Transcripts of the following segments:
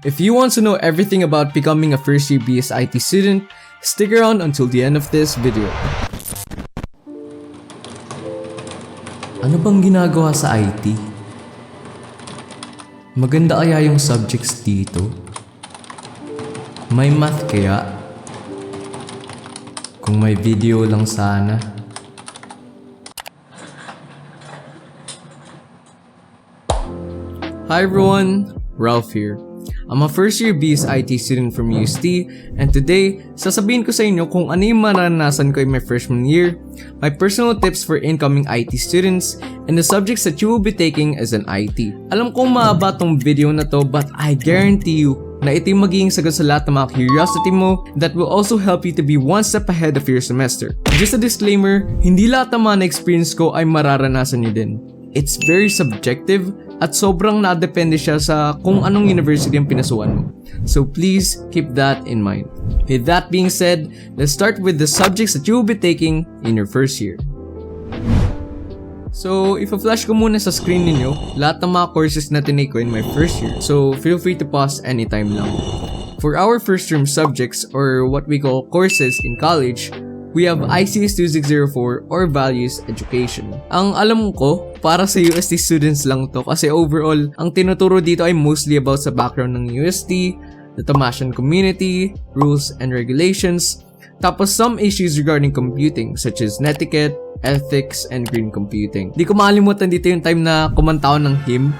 If you want to know everything about becoming a first-year BSIT student, stick around until the end of this video. Ano bang ginagawa sa IT? Maganda kaya yung subjects dito? May math kaya? Kung may video lang sana. Hi everyone, Ralph here. I'm a first year BSIT student from UST, and today, sasabihin ko sa inyo kung ano yung maranasan ko in my freshman year, my personal tips for incoming IT students, and the subjects that you will be taking as an IT. Alam kong mahaba tong video na to, but I guarantee you na ito yung magiging sagot sa lahat ng mga curiosity mo that will also help you to be one step ahead of your semester. Just a disclaimer, hindi lahat ng mga na-experience ko ay mararanasan nyo din. It's very subjective at sobrang nadepende siya sa kung anong university ang pinasuan mo. So please keep that in mind. With that being said, let's start with the subjects that you will be taking in your first year. So, ipa-flash ko muna sa screen ninyo lahat ng mga courses na tinake ko in my first year. So, feel free to pause anytime lang. For our first term subjects, or what we call courses in college, we have ICS 2604 or Values Education. Ang alam ko, para sa UST students lang to kasi overall, ang tinuturo dito ay mostly about sa background ng UST, the Tomasian community, rules and regulations, tapos some issues regarding computing such as netiquette, ethics, and green computing. Di ko makalimutan dito yung time na kumanta ko ng hymn.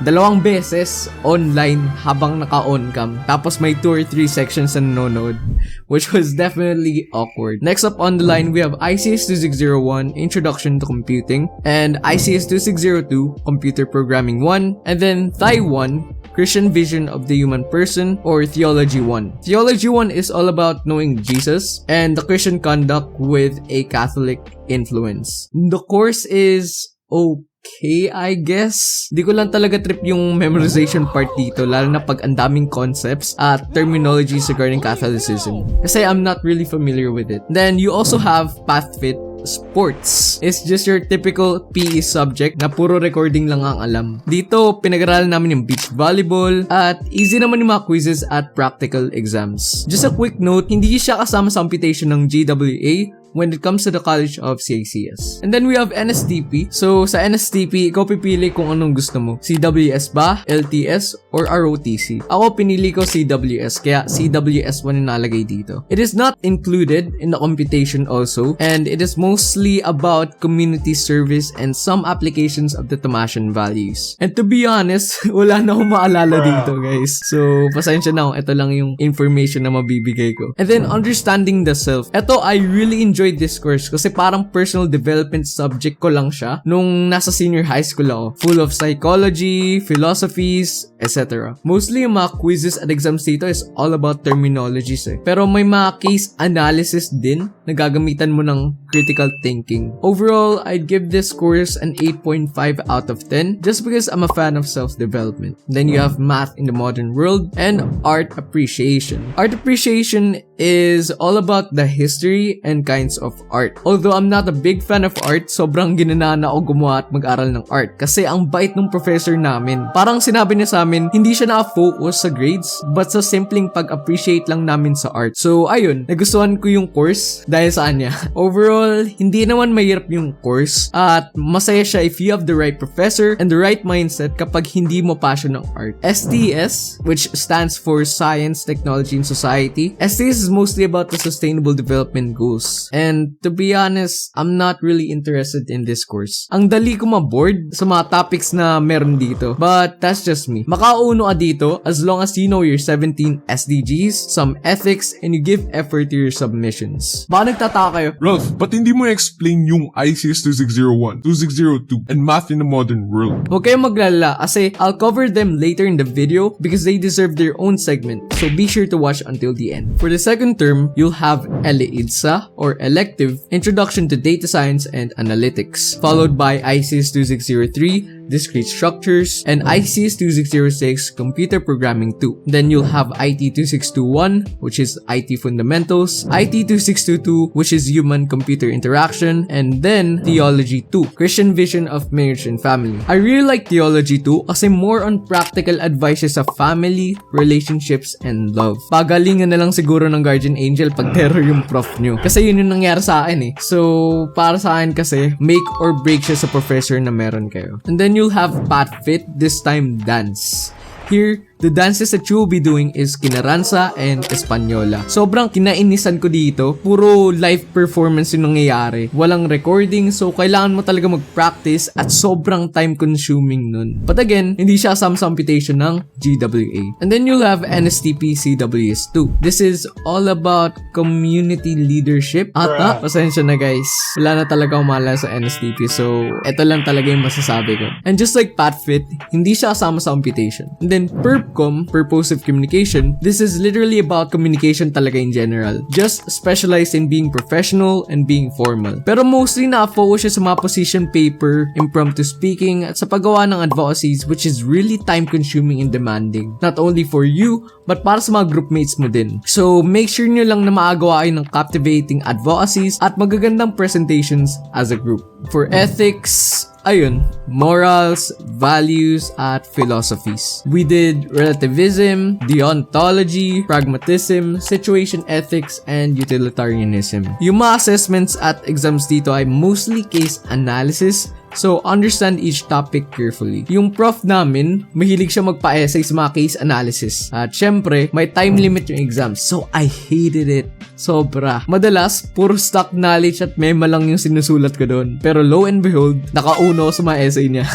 2 beses online habang naka-on cam. Tapos may 2 or 3 sections na nanonood, which was definitely awkward. Next up on the line, we have ICS 2601, Introduction to Computing, and ICS 2602, Computer Programming 1, and then Thai 1, Christian Vision of the Human Person, or Theology 1. Theology 1 is all about knowing Jesus and the Christian conduct with a Catholic influence. The course is okay, I guess. Di ko lang talaga trip yung memorization part dito, lalo na pag ang daming concepts at terminologies regarding Catholicism. Kasi I'm not really familiar with it. Then you also have PathFit Sports. It's just your typical PE subject na puro recording lang ang alam. Dito, pinag-aralan namin yung beach volleyball at easy naman yung mga quizzes at practical exams. Just a quick note, hindi siya kasama sa computation ng GWA when it comes to the College of CACS. And then we have NSTP. So, sa NSTP, ikaw pipili kung anong gusto mo. CWS ba, LTS, or ROTC? Ako pinili ko CWS, kaya CWS 1 yung nalagay dito. It is not included in the computation also, and it is mostly about community service and some applications of the Tomasian values. And to be honest, wala na akong maalala dito, guys. So, pasensya na kung ito lang yung information na mabibigay ko. And then, understanding the self. Ito, I really enjoyed this course kasi parang personal development subject ko lang siya nung nasa senior high school ako. Full of psychology, philosophies, etc. Mostly yung mga quizzes at exams dito is all about terminologies eh. Pero may mga case analysis din na gagamitan mo ng critical thinking. Overall, I'd give this course an 8.5 out of 10 just because I'm a fan of self-development. Then you have math in the modern world and art appreciation. Art appreciation is all about the history and kinds of art. Although I'm not a big fan of art, sobrang ginanaan ako gumawa at mag-aral ng art kasi ang bait ng professor namin. Parang sinabi niya sa amin, hindi siya na-focus sa grades but sa simpleng pag-appreciate lang namin sa art. So ayun, nagustuhan ko yung course dahil sa kanya. Overall, hindi naman mahirap yung course at masaya siya if you have the right professor and the right mindset kapag hindi mo passion ng art. STS, which stands for Science, Technology, and Society. STS is mostly about the Sustainable Development Goals. And to be honest, I'm not really interested in this course. Ang dali ko ma-board sa mga topics na meron dito. But that's just me. Makauno ka dito as long as you know your 17 SDGs, some ethics, and you give effort to your submissions. Baka nagtataka kayo, Ralph, ba't hindi mo explain yung ICS 2601, 2602, and math in the modern world? huwag kayong maglala kasi I'll cover them later in the video because they deserve their own segment. So be sure to watch until the end. For the second term, you'll have ELEIDSA or Elective Introduction to Data Science and Analytics, followed by ICS 2603 Discrete Structures, and ICS 2606 Computer Programming 2. Then you'll have IT 2621, which is IT Fundamentals, IT 2622, which is Human-Computer Interaction, and then Theology 2, Christian Vision of Marriage and Family. I really like Theology 2 kasi more on practical advices sa family, relationships, and love. Pagalingan na lang siguro ng guardian angel pag terror yung prof nyo. Kasi yun yung nangyari sa akin eh. So, para sa akin kasi, make or break siya sa professor na meron kayo. And then you'll have PathFit, this time dance. Here, the dances that you'll be doing is Kinaranza and Española. Sobrang kinainisan ko dito. Puro live performance yung nangyayari. Walang recording, so kailangan mo talaga mag-practice at sobrang time-consuming nun. But again, hindi siya kasama sa computation ng GWA. And then you'll have NSTP CWS2. This is all about community leadership. Pasensya na guys. Wala na talaga umala sa NSTP, so eto lang talaga yung masasabi ko. And just like PathFit, hindi siya kasama sa computation. And then PERPCOM, Purposive Communication, this is literally about communication talaga in general. Just specialized in being professional and being formal. Pero mostly na-focus siya sa mga position paper, impromptu speaking, at sa paggawa ng advocacies which is really time-consuming and demanding. Not only for you, but para sa mga groupmates mo din. So, make sure nyo lang na maagawa kayo ng captivating advocacies at magagandang presentations as a group. For ethics, ayun, morals, values, at philosophies. We did relativism, deontology, pragmatism, situation ethics, and utilitarianism. Yung mga assessments at exams dito ay mostly case analysis, so understand each topic carefully. Yung prof namin, mahilig siya magpa-essay sa mga case analysis. At syempre, may time limit yung exams, so I hated it. Sobra. Madalas, puro stock knowledge at mema lang yung sinusulat ko doon. Pero lo and behold, nakauno sa mga essay niya.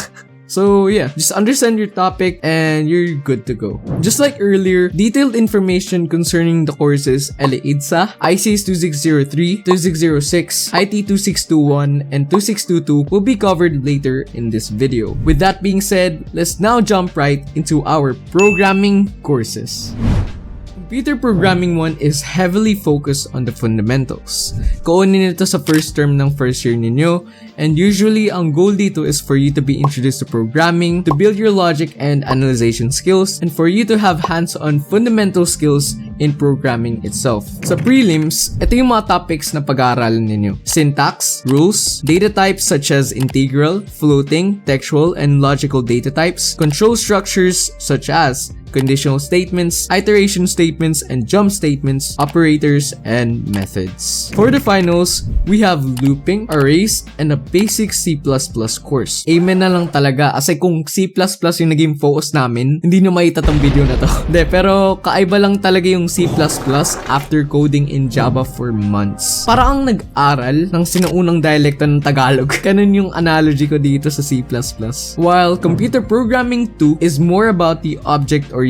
So yeah, just understand your topic and you're good to go. Just like earlier, detailed information concerning the courses LA-IDSA, ICS 2603, 2606, IT 2621, and 2622 will be covered later in this video. With that being said, let's now jump right into our programming courses. Computer Programming 1 is heavily focused on the fundamentals. Kuunin nito sa first term ng first year ninyo, and usually ang goal dito is for you to be introduced to programming, to build your logic and analyzation skills, and for you to have hands-on fundamental skills in programming itself. Sa prelims, ito yung mga topics na pag-aaralan ninyo. Syntax, rules, data types such as integral, floating, textual, and logical data types, control structures such as conditional statements, iteration statements, and jump statements, operators, and methods. For the finals, we have looping, arrays, and a basic C++ course. Amen na lang talaga kasi kung C++ yung naging focus namin, hindi nyo makita tong video na to. Hindi, pero kaiba lang talaga yung C++ after coding in Java for months. Para ang nag-aral ng sinuunang dialekto ng Tagalog. Ganun yung analogy ko dito sa C++. While Computer Programming 2 is more about the object-oriented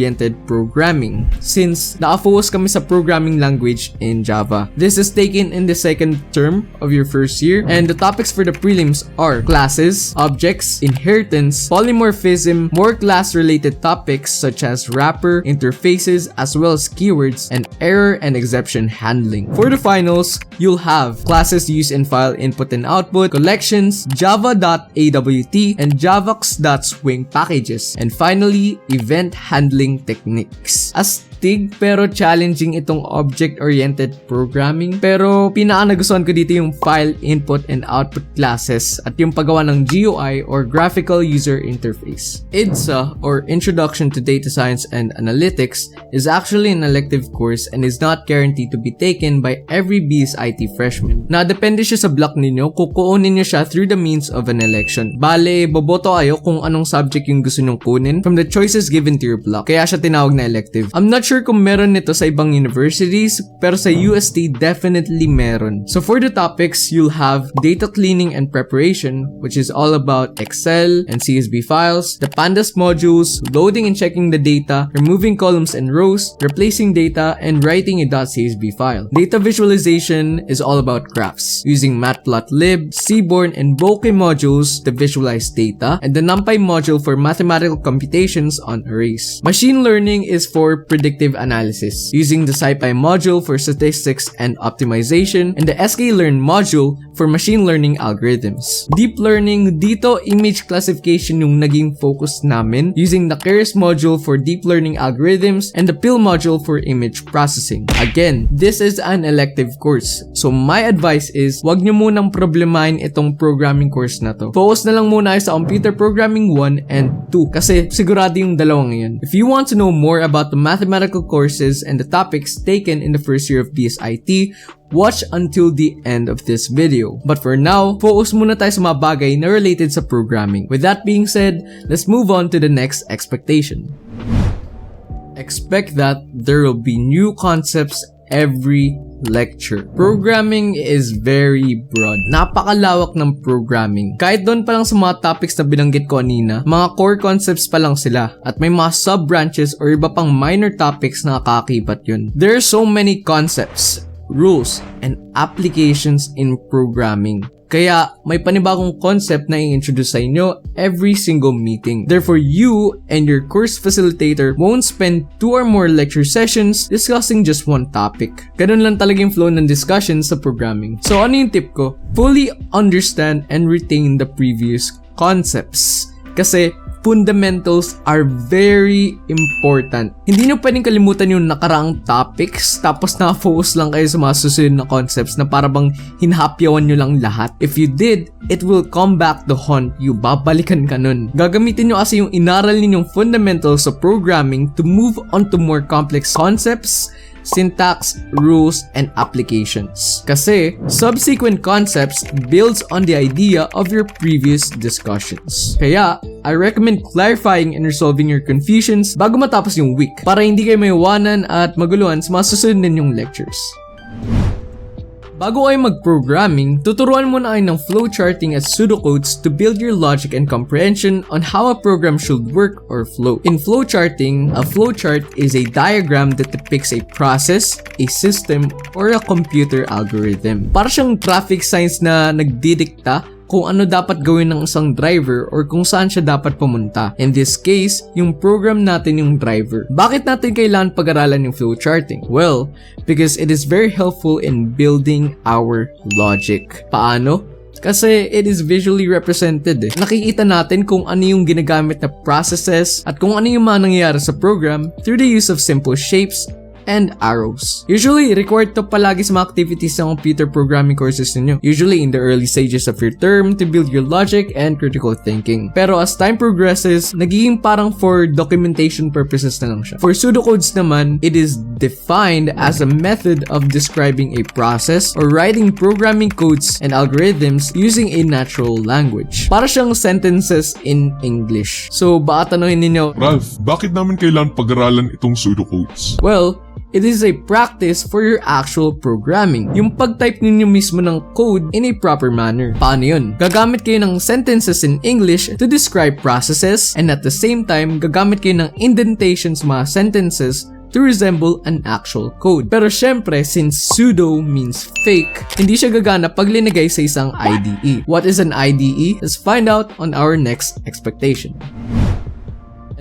programming, since naka-focus kami sa programming language in Java. This is taken in the second term of your first year, and the topics for the prelims are classes, objects, inheritance, polymorphism, more class-related topics such as wrapper, interfaces, as well as keywords, and error and exception handling. For the finals, you'll have classes used in file input and output, collections, java.awt, and javax.swing packages, and finally, event handling techniques. Astig pero challenging itong object-oriented programming, pero pinaka-nagustuhan ko dito yung file input and output classes at yung paggawa ng GUI or graphical user interface. IDSA or Introduction to Data Science and Analytics is actually an elective course and is not guaranteed to be taken by every BSIT freshman. Na depende siya sa block ninyo, kukunin niyo siya through the means of an election. Bale, boboto kayo kung anong subject yung gusto nyong kunin from the choices given to your block. Kaya siya tinawag na elective. I'm not sure kung meron nito sa ibang universities, pero sa UST definitely meron. So for the topics, you'll have data cleaning and preparation, which is all about Excel and CSV files, the pandas modules, loading and checking the data, removing columns and rows, replacing data, and writing a .csv file. Data visualization is all about graphs, using matplotlib, Seaborn, and Bokeh modules to visualize data, and the NumPy module for mathematical computations on arrays. Machine Machine learning is for predictive analysis, using the SciPy module for statistics and optimization, and the sklearn module for machine learning algorithms. Deep learning, dito image classification yung naging focus namin, using the Keras module for deep learning algorithms and the PIL module for image processing. Again, this is an elective course, so my advice is wag nyo munang problemahin itong programming course na to. Focus na lang muna kayo sa computer programming 1 and 2 kasi sigurado yung dalawang ngayon. If you want to know more about the mathematical courses and the topics taken in the first year of BSIT, watch until the end of this video. But for now, focus muna tayo sa mga bagay na related sa programming. With that being said, let's move on to the next expectation. Expect that there will be new concepts every lecture. Programming is very broad. Napakalawak ng programming. Kahit doon pa lang sa mga topics na binanggit ko kanina, mga core concepts pa lang sila. At may mga sub-branches or iba pang minor topics na kakakibat yun. There are so many concepts, rules, and applications in programming. Kaya may panibagong concept na i-introduce sa inyo every single meeting. Therefore, you and your course facilitator won't spend 2 or more lecture sessions discussing just one topic. Ganun lang talaga yung flow ng discussion sa programming. So ano yung tip ko? Fully understand and retain the previous concepts. Kasi fundamentals are very important. Hindi nyo pwedeng kalimutan yung nakaraang topics tapos na-focus lang kayo sa mga susunod na concepts na para bang hinahapyawan nyo lang lahat. If you did, it will come back to haunt you. Babalikan ka nun. Gagamitin nyo kasi yung inaral ninyong fundamentals sa programming to move on to more complex concepts, syntax, rules, and applications. Kasi, subsequent concepts builds on the idea of your previous discussions. Kaya, I recommend clarifying and resolving your confusions bago matapos yung week para hindi kayo maiwanan at maguluhan sa mga susunod ninyong lectures. Bago kayo mag-programming, tuturuan muna kayo ng flowcharting at pseudocodes to build your logic and comprehension on how a program should work or flow. In flowcharting, a flowchart is a diagram that depicts a process, a system, or a computer algorithm. Para siyang traffic signs na nagdidikta kung ano dapat gawin ng isang driver or kung saan siya dapat pumunta. In this case, yung program natin yung driver. Bakit natin kailangan pag-aralan yung flowcharting? Well, because it is very helpful in building our logic. Paano? Kasi it is visually represented. Nakikita natin kung ano yung ginagamit na processes at kung ano yung mga nangyayari sa program through the use of simple shapes and arrows. Usually, required to palagi sa mga activities ng computer programming courses ninyo. Usually in the early stages of your term to build your logic and critical thinking. Pero as time progresses, nagiging parang for documentation purposes na lang siya. For pseudocodes naman, it is defined as a method of describing a process or writing programming codes and algorithms using a natural language. Para siyang sentences in English. So, baka tanongin ninyo, Ralph, bakit namin kailangan pag-aralan itong pseudocodes? well, it is a practice for your actual programming. Yung pag-type ninyo mismo ng code in a proper manner. Paano yun? Gagamit kayo ng sentences in English to describe processes and at the same time, gagamit kayo ng indentations mga sentences to resemble an actual code. Pero syempre, since pseudo means fake, hindi siya gagana pag linagay sa isang IDE. What is an IDE? Let's find out on our next expectation.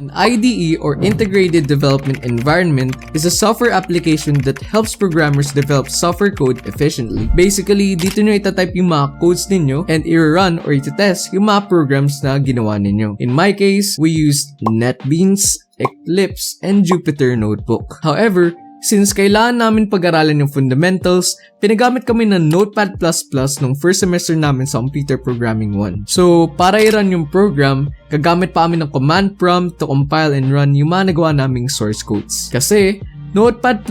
An IDE or Integrated Development Environment is a software application that helps programmers develop software code efficiently. Basically, dito nyo itatype yung mga codes ninyo and i-run or i-test yung mga programs na ginawa ninyo. In my case, we used NetBeans, Eclipse, and Jupyter Notebook. However, since kailangan namin pag-aralan yung fundamentals, pinagamit kami ng Notepad++ nung first semester namin sa Computer Programming 1. So, para i-run yung program, gagamit pa kami ng command prompt to compile and run yung mga nagawa naming source codes. Kasi, Notepad++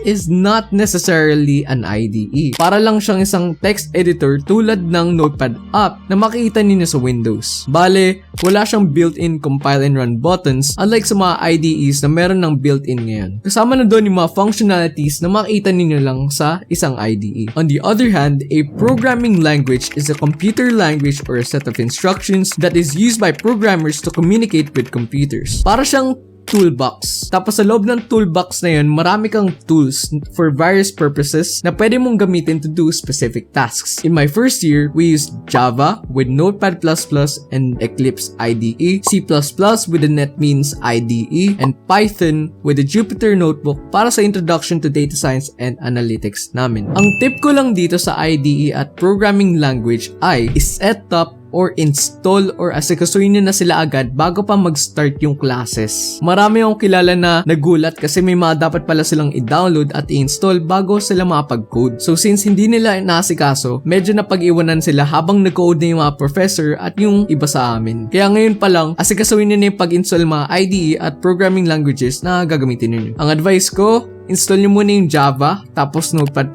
is not necessarily an IDE. Para lang siyang isang text editor tulad ng Notepad app na makikita niyo sa Windows. Bale, wala siyang built-in compile and run buttons unlike sa mga IDEs na meron ng built-in ngayon. Kasama na doon yung mga functionalities na makikita niyo lang sa isang IDE. On the other hand, a programming language is a computer language or a set of instructions that is used by programmers to communicate with computers. Para siyang toolbox. Tapos sa loob ng toolbox na yun, marami kang tools for various purposes na pwede mong gamitin to do specific tasks. In my first year, we used Java with Notepad++ and Eclipse IDE, C++ with the NetBeans IDE, and Python with the Jupyter Notebook para sa introduction to data science and analytics namin. Ang tip ko lang dito sa IDE at programming language ay set up or install or asikasuhin nyo na sila agad bago pa mag-start yung classes. Marami akong kilala na nagulat kasi may mga dapat pala silang i-download at i-install bago sila makapag-code. So since hindi nila inaasikaso, medyo napag-iwanan sila habang nag-code na yung mga professor at yung iba sa amin. Kaya ngayon pa lang, asikasuhin nyo na yung pag-install mga IDE at programming languages na gagamitin nyo. Ang advice ko, install nyo muna yung Java, tapos Notepad++,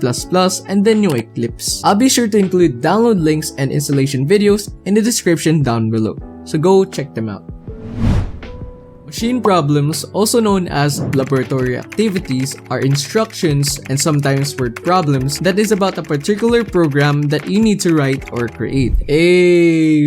and then yung Eclipse. I'll be sure to include download links and installation videos in the description down below. So go check them out. Machine problems, also known as laboratory activities, are instructions and sometimes word problems that is about a particular program that you need to write or create.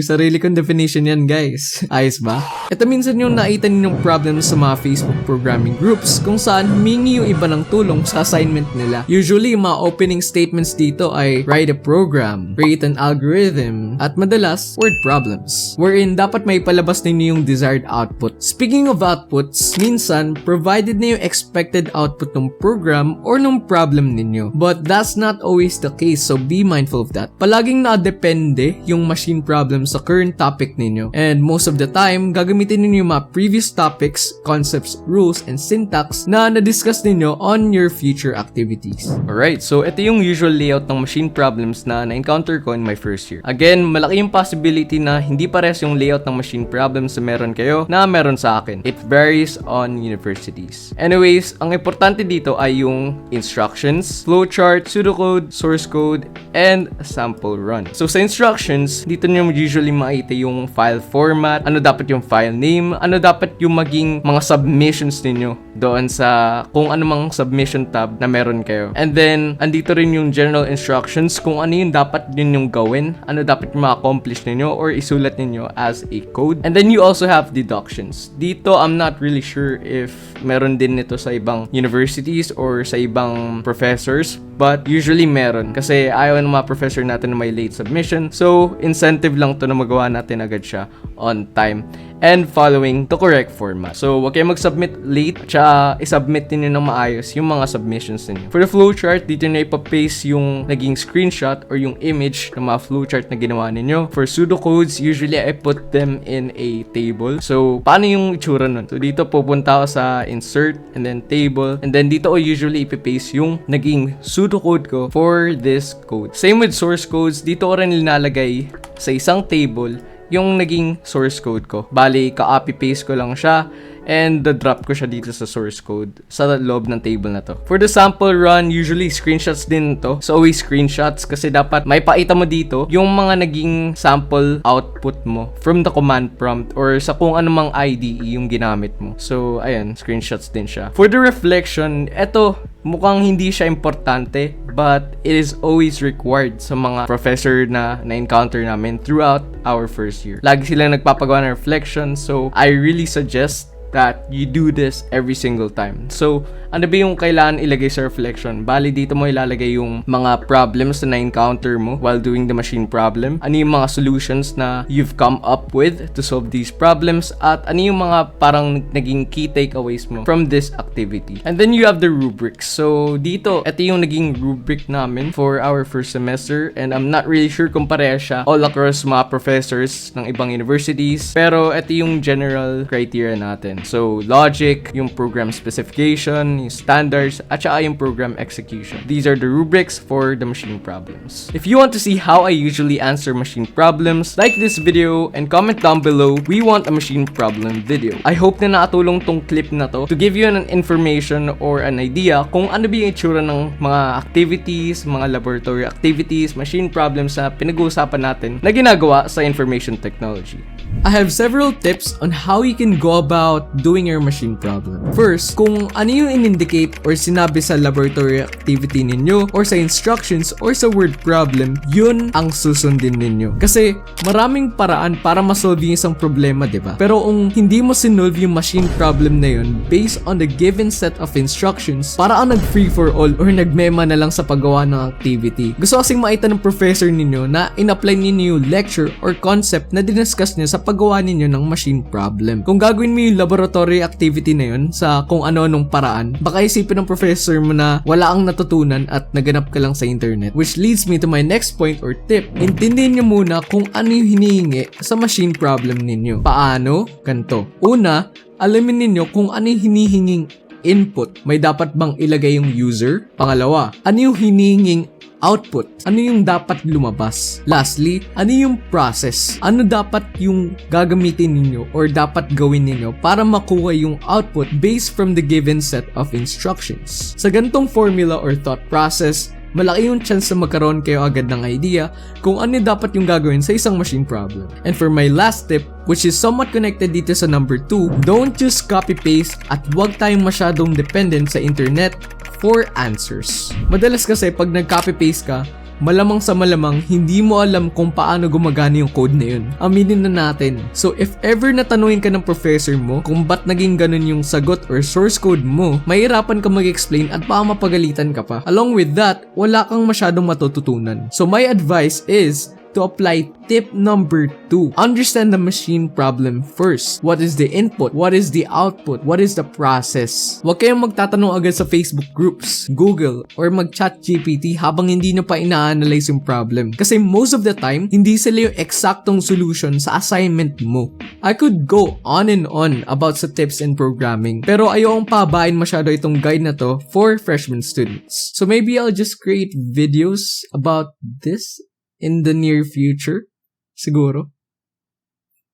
Sarili kong definition yan, guys. Ayos ba? Ito minsan yung nakita ninyong problems sa mga Facebook programming groups kung saan humingi yung iba ng tulong sa assignment nila. Usually, yung mga opening statements dito ay write a program, create an algorithm, at madalas, word problems, wherein dapat may palabas ninyo yung desired output. Speaking of outputs, minsan, provided na yung expected output ng program or ng problem ninyo. But that's not always the case, so be mindful of that. Palaging nakadepende yung machine problem sa current topic ninyo. And most of the time, gagamitin ninyo yung mga previous topics, concepts, rules, and syntax na na-discuss ninyo on your future activities. Alright, so ito yung usual layout ng machine problems na na-encounter ko in my first year. Again, malaki yung possibility na hindi pares yung layout ng machine problems na meron kayo na meron sa akin. It varies on universities. Anyways, ang importante dito ay yung instructions, flowchart, pseudocode, source code, and sample run. So sa instructions, dito nyo usually makita yung file format, ano dapat yung file name, ano dapat yung maging mga submissions ninyo doon sa kung ano mang submission tab na meron kayo. And then, andito rin yung general instructions kung ano yung dapat yung gawin, ano dapat yung ma-accomplish ninyo or isulat ninyo as a code. And then you also have deductions. Dito, I'm not really sure if meron din nito sa ibang universities or sa ibang professors, but usually meron kasi ayaw ng mga professor natin na may late submission, so incentive lang to na magawa natin agad siya on time and following the correct format. So wag kayo mag-submit late, tsaka isubmit niyo ng maayos yung mga submissions niyo. For the flowchart, dito na ipapaste yung naging screenshot or yung image ng mga flowchart na ginawa ninyo. For pseudocodes, usually I put them in a table. So paano yung itsura nun? So dito pupunta ako sa insert and then table, and then dito ko usually ipapaste yung naging pseudocode ko for this code. Same with source codes, dito ko rin linalagay sa isang table yung naging source code ko. Bali, ka-copy-paste ko lang siya and drop ko siya dito sa source code sa loob ng table na to. For the sample run, usually screenshots din to. So always screenshots kasi dapat may pakita mo dito yung mga naging sample output mo from the command prompt or sa kung anumang IDE yung ginamit mo. So ayan, screenshots din siya. For the reflection, eto mukhang hindi siya importante, but it is always required sa mga professor na na-encounter namin throughout our first year. Lagi silang nagpapagawa ng reflection, so I really suggest that you do this every single time. So, ano ba yung kailangan ilagay sa reflection? Bali, dito mo ilalagay yung mga problems na na-encounter mo while doing the machine problem. Ano yung mga solutions na you've come up with to solve these problems? At ano yung mga parang naging key takeaways mo from this activity? And then you have the rubrics. So, dito, ito yung naging rubric namin for our first semester. And I'm not really sure kung pareha siya all across mga professors ng ibang universities. Pero ito yung general criteria natin. So, logic, yung program specification, yung standards, at saka yung program execution. These are the rubrics for the machine problems. If you want to see how I usually answer machine problems, like this video and comment down below, we want a machine problem video. I hope na nakatulong tong clip na to to give you an information or an idea kung ano ba yung itsura ng mga activities, mga laboratory activities, machine problems na pinag-uusapan natin na ginagawa sa information technology. I have several tips on how you can go about doing your machine problem. First, kung ano yung in-indicate or sinabi sa laboratory activity ninyo or sa instructions or sa word problem, yun ang susundin ninyo. Kasi maraming paraan para masolve yung isang problema, diba? Pero kung hindi mo sinolve yung machine problem na yun based on the given set of instructions, para ang nag-free for all or nagmema na lang sa paggawa ng activity. Gusto kasing makita ng professor ninyo na in-apply ninyo yung lecture or concept na diniscuss niya sa paggawa ninyo ng machine problem. Kung gagawin mo yung laboratory activity na yun sa kung ano-anong paraan, baka isipin ng professor mo na wala ang natutunan at naganap ka lang sa internet. Which leads me to my next point or tip. Intindihin nyo muna kung ano yung hinihingi sa machine problem ninyo. Paano? Ganito. Una, alamin ninyo kung ano yung hinihinging input. May dapat bang ilagay yung user? Pangalawa, ano yung hinihinging output? Ano yung dapat lumabas? Lastly, ano yung process? Ano dapat yung gagamitin ninyo or dapat gawin ninyo para makuha yung output based from the given set of instructions? Sa ganitong formula or thought process, malaki yung chance na magkaroon kayo agad ng idea kung ano dapat yung gagawin sa isang machine problem. And for my last tip, which is somewhat connected dito sa number 2, don't just copy-paste at huwag tayong masyadong dependent sa internet for answers. Madalas kasi pag nag-copy-paste ka, malamang sa malamang hindi mo alam kung paano gumagana yung code na yun. Aminin na natin. So if ever natanungin ka ng professor mo kung ba't naging ganun yung sagot or source code mo, mahirapan ka mag-explain at baka mapagalitan ka pa. Along with that, wala kang masyadong matututunan. So my advice is to apply tip number 2. Understand the machine problem first. What is the input? What is the output? What is the process? Huwag kayong magtatanong agad sa Facebook groups, Google, or mag-chat GPT habang hindi nyo pa ina-analyze yung problem. Kasi most of the time, hindi sila yung eksaktong solution sa assignment mo. I could go on and on about sa tips in programming, pero ayokong pabain masyado itong guide na to for freshman students. So maybe I'll just create videos about this in the near future, siguro.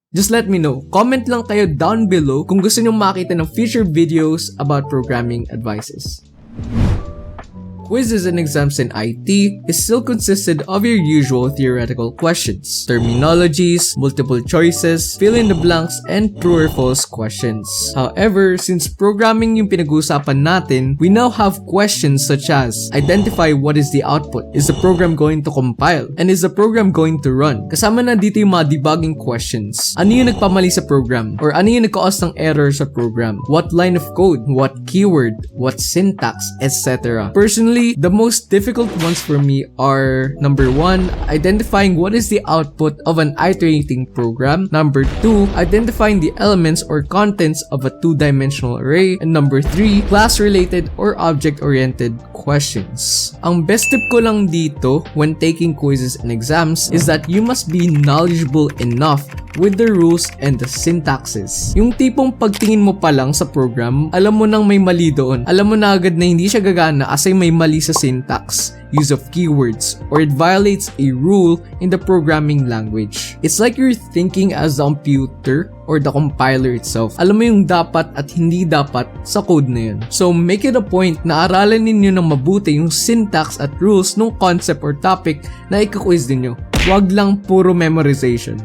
Just let me know. Comment lang kayo down below kung gusto nyo makita ng future videos about programming advices. Quizzes and exams in IT is still consisted of your usual theoretical questions, terminologies, multiple choices, fill in the blanks, and true or false questions. However, since programming yung pinag-uusapan natin, we now have questions such as identify what is the output, is the program going to compile, and is the program going to run. Kasama na dito yung mga debugging questions. Ano yung nagpamali sa program? Or ano yung nagka-cause ng error sa program? What line of code? What keyword? What syntax? Etc. Personally, the most difficult ones for me are number 1, identifying what is the output of an iterating program. Number 2, identifying the elements or contents of a two-dimensional array. And number 3, class-related or object-oriented questions. Ang best tip ko lang dito when taking quizzes and exams is that you must be knowledgeable enough with the rules and the syntaxes. Yung tipong pagtingin mo pa lang sa program, alam mo nang may mali doon. Alam mo na agad na hindi siya gagana kasi may mali sa syntax, use of keywords, or it violates a rule in the programming language. It's like you're thinking as the computer or the compiler itself. Alam mo yung dapat at hindi dapat sa code na yun. So make it a point na aralin ninyo ng mabuti yung syntax at rules ng concept or topic na ika-quiz ninyo. Huwag lang puro memorization.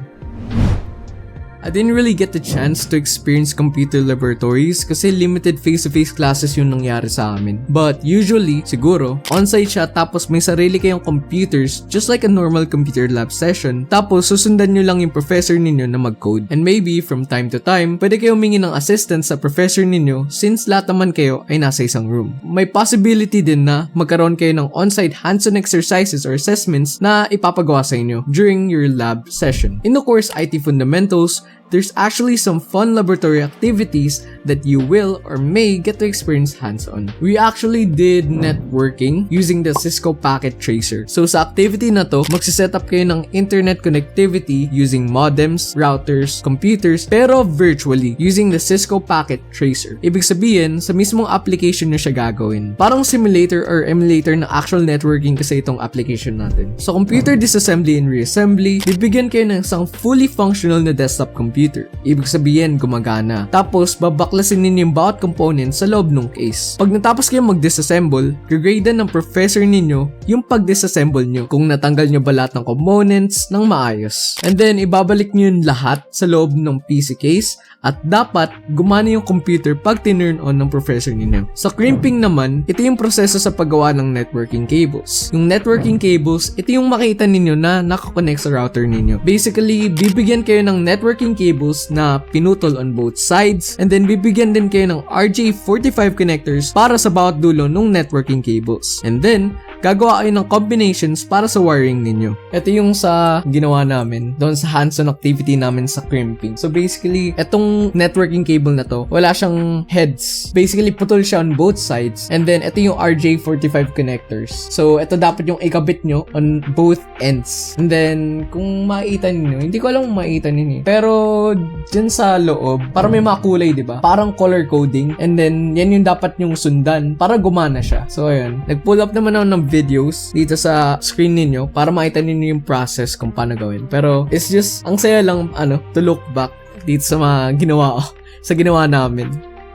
I didn't really get the chance to experience computer laboratories kasi limited face-to-face classes yung nangyari sa amin. But usually, siguro, on-site siya tapos may sarili kayong computers just like a normal computer lab session. Tapos susundan nyo lang yung professor ninyo na mag-code. And maybe from time to time, pwede kayo humingi ng assistance sa professor ninyo since lahat naman kayo ay nasa isang room. May possibility din na magkaroon kayo ng on-site hands-on exercises or assessments na ipapagawa sa inyo during your lab session. In the course IT Fundamentals, there's actually some fun laboratory activities that you will or may get to experience hands-on. We actually did networking using the Cisco Packet Tracer. So sa activity na to, magsiset up kayo ng internet connectivity using modems, routers, computers, pero virtually using the Cisco Packet Tracer. Ibig sabihin, sa mismong application nyo siya gagawin. Parang simulator or emulator ng actual networking kasi itong application natin. So computer disassembly and reassembly, bibigyan kayo ng isang fully functional na desktop computer computer. Ibig sabihin, gumagana. Tapos, babaklasin ninyo yung bawat component sa loob ng case. Pag natapos kayo mag-disassemble, gagradean ng professor ninyo yung pag-disassemble nyo kung natanggal nyo ba lahat ng components ng maayos. And then, ibabalik nyo yun lahat sa loob ng PC case at dapat gumana yung computer pag tinurn on ng professor ninyo. Sa crimping naman, ito yung proseso sa paggawa ng networking cables. Yung networking cables, ito yung makita ninyo na nakakonect sa router ninyo. Basically, bibigyan kayo ng networking cables na pinutol on both sides and then bibigyan din kayo ng RJ45 connectors para sa bawat dulo ng networking cables. And then, gagawa kayo ng combinations para sa wiring ninyo. Ito yung sa ginawa namin doon sa hands-on activity namin sa crimping. So basically, etong networking cable na to, wala siyang heads. Basically, putol siya on both sides. And then, ito yung RJ45 connectors. So, ito dapat yung ikabit nyo on both ends. And then, kung makita ninyo, hindi ko alam kung makita ninyo. Pero, dyan sa loob, parang may mga kulay, diba? Parang color coding. And then, yan yung dapat nyong sundan para gumana siya. So, ayun. Nag-pull up naman ako ng videos dito sa screen ninyo para makita ninyo yung process kung paano gawin. Pero, it's just, ang saya lang, to look back dito sa mga ginawa sa ginawa namin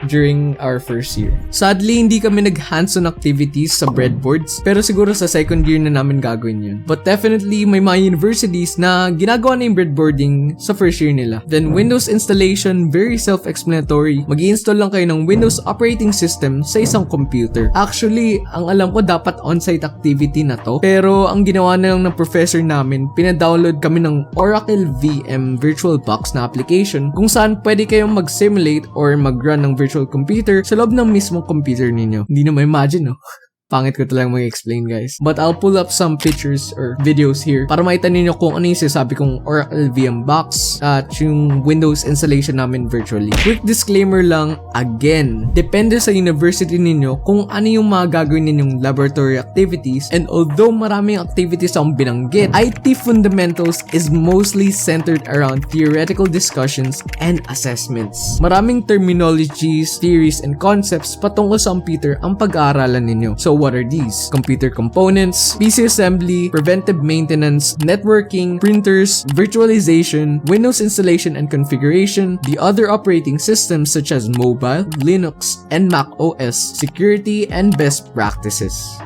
during our first year. Sadly, hindi kami nag-hands-on activities sa breadboards, pero siguro sa second year na namin gagawin yun. But definitely, may mga universities na ginagawa na yung breadboarding sa first year nila. Then, Windows installation, very self-explanatory. Mag-i-install lang kayo ng Windows operating system sa isang computer. Actually, ang alam ko dapat on-site activity na to, pero ang ginawa na lang ng professor namin, pina-download kami ng Oracle VM VirtualBox na application kung saan pwede kayong mag-simulate or mag-run ng virtual computer sa loob ng mismong computer ninyo. Hindi na ma-imagine, no? Pangit ko talagang mag-explain, guys. But I'll pull up some pictures or videos here para makita ninyo kung ano yung sinasabi kong Oracle VM box at yung Windows installation namin virtually. Quick disclaimer lang, again, depende sa university ninyo kung ano yung mga gagawin ninyong laboratory activities, and although maraming activities akong binanggit, IT fundamentals is mostly centered around theoretical discussions and assessments. Maraming terminologies, theories, and concepts patungkol sa computer ang pag-aaralan ninyo. So, what are these? Computer components, PC assembly, preventive maintenance, networking, printers, virtualization, Windows installation and configuration, the other operating systems such as mobile, Linux, and Mac OS, security, and best practices.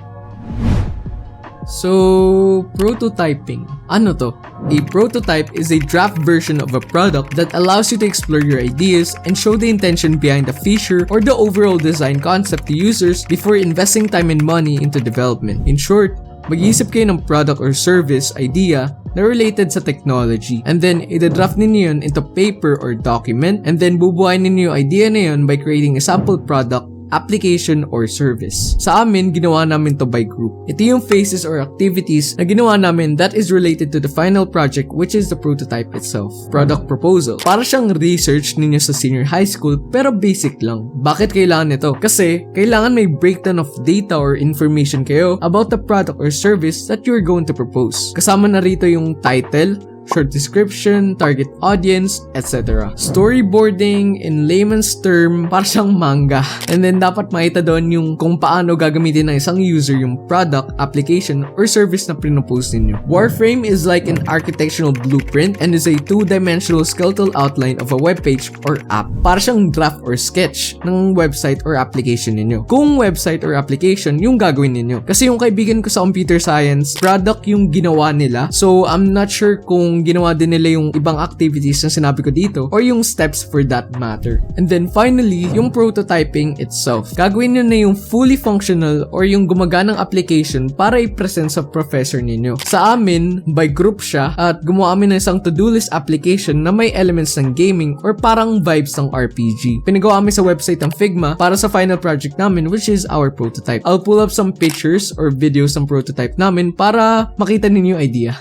So, prototyping. Ano to? A prototype is a draft version of a product that allows you to explore your ideas and show the intention behind the feature or the overall design concept to users before investing time and money into development. In short, mag-iisip kayo ng product or service idea na related sa technology, and then ida-draft ninyo yun into paper or document, and then bubuhayin ninyo yung idea na yun by creating a sample product, application, or service. Sa amin, ginawa namin to by group. Ito yung phases or activities na ginawa namin that is related to the final project, which is the prototype itself. Product proposal. Para siyang research ninyo sa senior high school, pero basic lang. Bakit kailangan ito? Kasi, kailangan may breakdown of data or information kayo about the product or service that you're going to propose. Kasama na rito yung title, short description, target audience, etc. Storyboarding, in layman's term, para siyang manga. And then dapat makita doon yung kung paano gagamitin ng isang user yung product, application, or service na pinopose ninyo. Warframe is like an architectural blueprint and is a two-dimensional skeletal outline of a webpage or app. Para siyang draft or sketch ng website or application ninyo. Kung website or application yung gagawin ninyo. Kasi yung kaibigan ko sa computer science, product yung ginawa nila. So, I'm not sure kung ginawa din nila yung ibang activities na sinabi ko dito or yung steps for that matter. And then finally, yung prototyping itself. Gagawin nyo na yung fully functional or yung gumaganang application para i-present sa professor ninyo. Sa amin, by group siya at gumawa kami ng isang to-do list application na may elements ng gaming or parang vibes ng RPG. Pinagawa kami sa website ng Figma para sa final project namin, which is our prototype. I'll pull up some pictures or videos ng prototype namin para makita ninyo yung idea.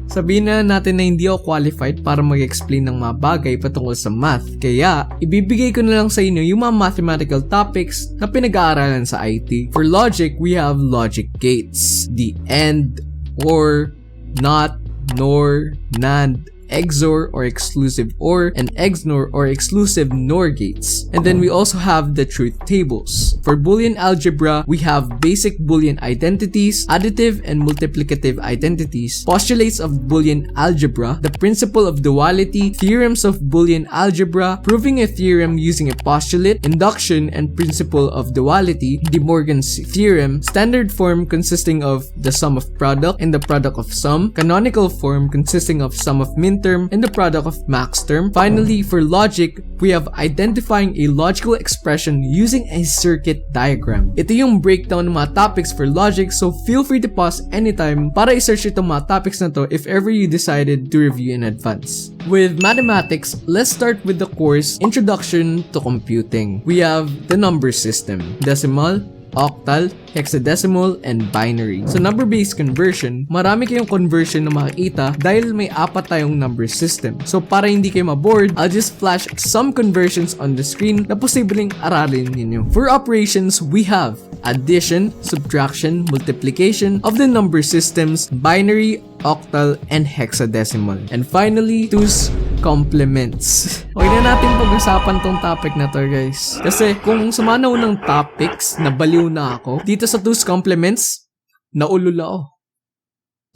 Sabihin na natin na hindi ako qualified para mag-explain ng mga bagay patungkol sa math, kaya ibibigay ko na lang sa inyo yung mga mathematical topics na pinag-aaralan sa IT. For logic, we have logic gates, the AND, OR, NOT, NOR, NAND, XOR or exclusive OR, and XNOR or exclusive NOR gates. And then we also have the truth tables. For Boolean algebra, we have basic Boolean identities, additive and multiplicative identities, postulates of Boolean algebra, the principle of duality, theorems of Boolean algebra, proving a theorem using a postulate, induction and principle of duality, De Morgan's theorem, standard form consisting of the sum of product and the product of sum, canonical form consisting of sum of minterm and the product of maxterm. Finally, for logic, we have identifying a logical expression using a circuit diagram. Ito yung breakdown ng mga topics for logic, so feel free to pause anytime para i-search itong mga topics na to if ever you decided to review in advance. With mathematics, let's start with the course Introduction to Computing. We have the number system, decimal, octal, hexadecimal, and binary. Sa number-based conversion, marami kayong conversion na makikita dahil may 4 tayong number system. So para hindi kayo maboard, I'll just flash some conversions on the screen na posibleng aralin ninyo. For operations, we have addition, subtraction, multiplication of the number systems, binary, octal, and hexadecimal. And finally, two's complements. Huwag na natin pag-usapan tong topic na to, guys. Kasi kung sa mga naunang topics, nabaliw na ako. Dito sa two's complements, naulula ako.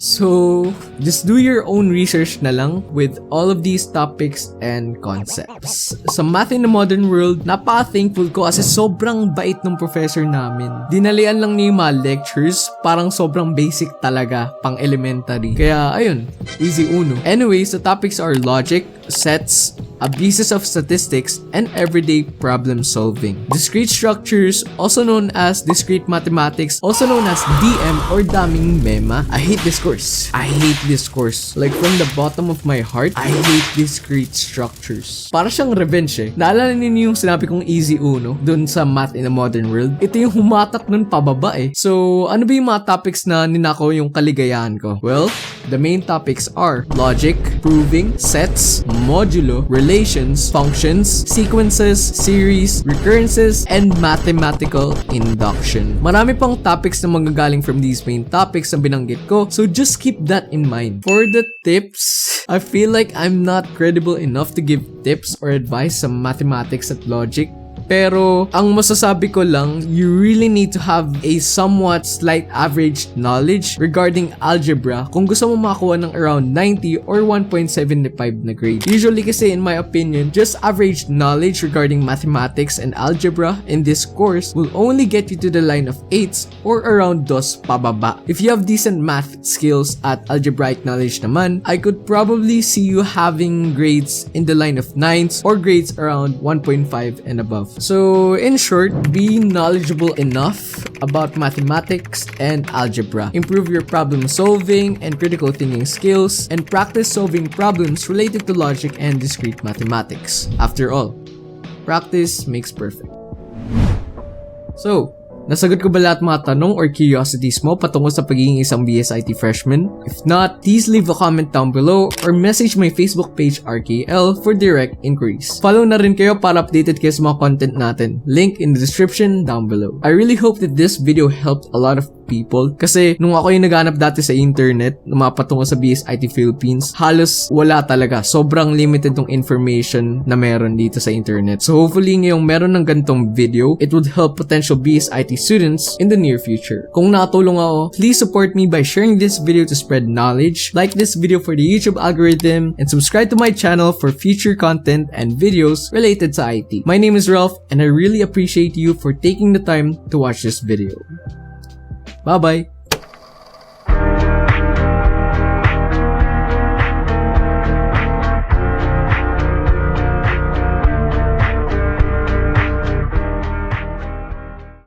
So, just do your own research na lang with all of these topics and concepts. Sa Math in the Modern World, napaka-thankful ko kasi sobrang bait ng professor namin. Dinalian lang niya yung mga lectures, parang sobrang basic talaga, pang elementary. Kaya, ayun, easy uno. Anyways, the topics are logic, sets, abuses of statistics, and everyday problem solving. Discrete structures, also known as discrete mathematics, also known as DM or daming mema. I hate this course. I hate this course. Like from the bottom of my heart, I hate discrete structures. Para siyang revenge eh. Naalala niyo yung sinabi kong easy uno dun sa Math in a Modern World? Ito yung humatak nun pababa eh. So, ano ba yung mga topics na ninakaw yung kaligayahan ko? Well, the main topics are logic, proving, sets, modulo, relations, functions, sequences, series, recurrences, and mathematical induction. Marami pang topics na manggagaling from these main topics na binanggit ko, so just keep that in mind. For the tips, I feel like I'm not credible enough to give tips or advice sa mathematics at logic. Pero, ang masasabi ko lang, you really need to have a somewhat slight average knowledge regarding algebra kung gusto mo makakuha ng around 90 or 1.75 na grade. Usually kasi in my opinion, just average knowledge regarding mathematics and algebra in this course will only get you to the line of 8s or around 2 pababa. If you have decent math skills at algebraic knowledge naman, I could probably see you having grades in the line of 9s or grades around 1.5 and above. So, in short, be knowledgeable enough about mathematics and algebra. Improve your problem solving and critical thinking skills, and practice solving problems related to logic and discrete mathematics. After all, practice makes perfect. So, nasagot ko ba lahat mga tanong or curiosities mo patungkol sa pagiging isang BSIT freshman? If not, please leave a comment down below or message my Facebook page RKL for direct inquiries. Follow na rin kayo para updated kayo sa mga content natin. Link in the description down below. I really hope that this video helped a lot of people kasi nung ako yung naghanap dati sa internet na mga patungkol sa BSIT Philippines, halos wala talaga. Sobrang limited tong information na meron dito sa internet. So hopefully ngayong meron ng ganitong video, it would help potential BSIT students in the near future. Kung nakatulong ako, please support me by sharing this video to spread knowledge, like this video for the YouTube algorithm, and subscribe to my channel for future content and videos related to IT. My name is Ralph, and I really appreciate you for taking the time to watch this video. Bye-bye!